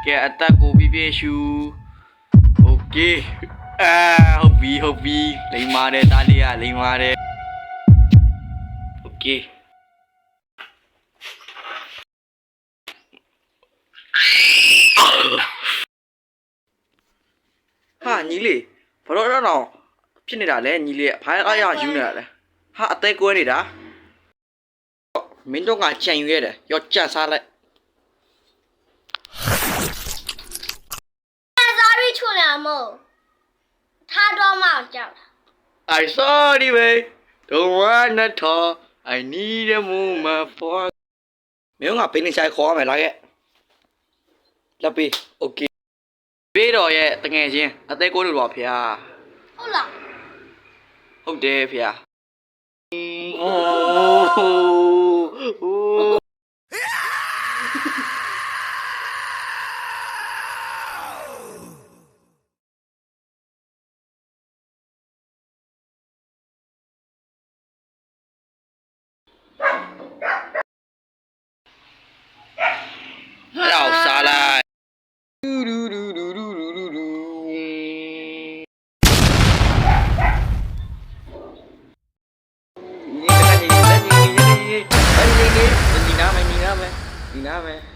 ကဲအသက်ကိုပြပြရှူโอเคဟုတ်ပြီလိမ်ပါတယ်တားလေးကလိမ်ပါတယ်โอเคဟာညီလေးဘလို့တော့ဖြစ်နေတာလဲညီလေးဘာအားရယူနေတာလဲဟာအသေးကွဲနေတာမင်းတို့ကကြံယူရတယ်ရောကြက်စားလိုက်စားပြီးချွန်လာမို့ထားတော့မှကြောက်တာ I sorry babe don't wanna talk I need a moment for မင်းကပင်းနေဆိုင်ခေါ်ရမယ်လားရဲ့လက်ပေး okay ပေးတော့ရဲ့တငယ်ချင်းအသေးကွဲလို့တော့ဖေဟာ ဟုတ်လား ဟုတ်တယ်ဖေဟာရောက်စားလိုက်ညီနာမယ်